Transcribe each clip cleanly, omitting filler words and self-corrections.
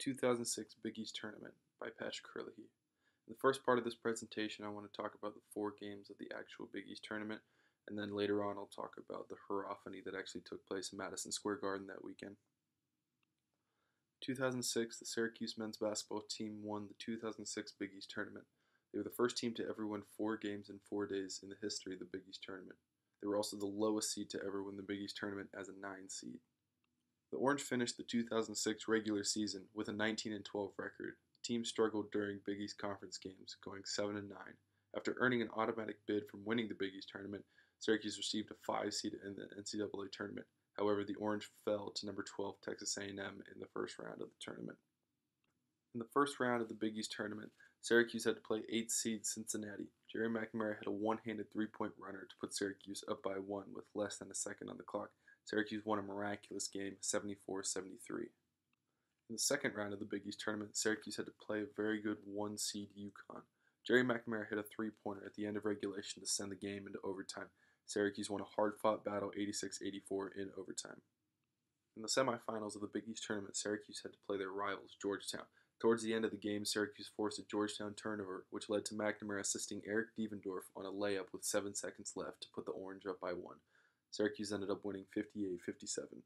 2006 Big East Tournament by Patrick Curlehy. In the first part of this presentation, I want to talk about the 4 games of the actual Big East Tournament, and then later on I'll talk about the hurrahphany that actually took place in Madison Square Garden that weekend. 2006, the Syracuse men's basketball team won the 2006 Big East Tournament. They were the first team to ever win 4 games in 4 days in the history of the Big East Tournament. They were also the lowest seed to ever win the Big East Tournament as a 9 seed. The Orange finished the 2006 regular season with a 19-12 record. The team struggled during Big East Conference games, going 7-9. After earning an automatic bid from winning the Big East Tournament, Syracuse received a 5 seed in the NCAA tournament. However, the Orange fell to number 12 Texas A&M in the first round of the tournament. In the first round of the Big East Tournament, Syracuse had to play 8th seed Cincinnati. Jerry McNamara hit a one-handed three-point runner to put Syracuse up by 1 with less than a second on the clock. Syracuse won a miraculous game, 74-73. In the second round of the Big East Tournament, Syracuse had to play a very good 1-seed UConn. Jerry McNamara hit a three-pointer at the end of regulation to send the game into overtime. Syracuse won a hard-fought battle, 86-84, in overtime. In the semifinals of the Big East Tournament, Syracuse had to play their rivals, Georgetown. Towards the end of the game, Syracuse forced a Georgetown turnover, which led to McNamara assisting Eric Devendorf on a layup with 7 seconds left to put the Orange up by 1. Syracuse ended up winning 58-57. In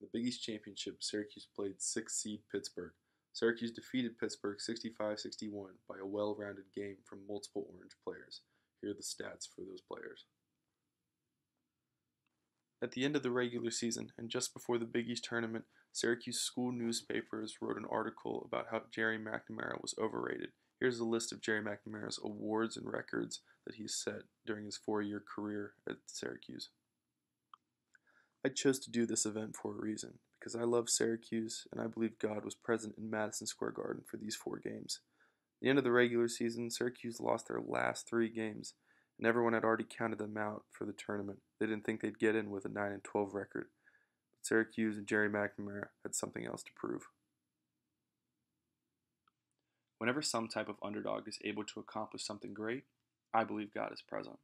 the Big East Championship, Syracuse played 6th seed Pittsburgh. Syracuse defeated Pittsburgh 65-61 by a well-rounded game from multiple Orange players. Here are the stats for those players. At the end of the regular season, and just before the Big East Tournament, Syracuse school newspapers wrote an article about how Jerry McNamara was overrated. Here's a list of Jerry McNamara's awards and records that he set during his 4-year career at Syracuse. I chose to do this event for a reason, because I love Syracuse and I believe God was present in Madison Square Garden for these 4 games. At the end of the regular season, Syracuse lost their last 3 games, and everyone had already counted them out for the tournament. They didn't think they'd get in with a 9-12 record. But Syracuse and Jerry McNamara had something else to prove. Whenever some type of underdog is able to accomplish something great, I believe God is present.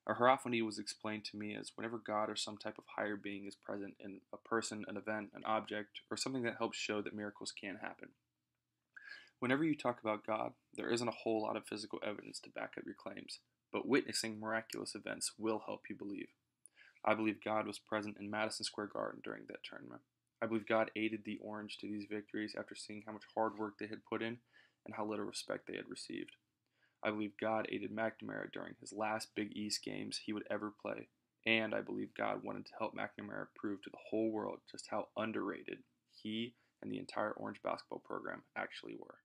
A hierophany was explained to me as whenever God or some type of higher being is present in a person, an event, an object, or something that helps show that miracles can happen. Whenever you talk about God, there isn't a whole lot of physical evidence to back up your claims, but witnessing miraculous events will help you believe. I believe God was present in Madison Square Garden during that tournament. I believe God aided the Orange to these victories after seeing how much hard work they had put in and how little respect they had received. I believe God aided McNamara during his last Big East games he would ever play, and I believe God wanted to help McNamara prove to the whole world just how underrated he and the entire Orange basketball program actually were.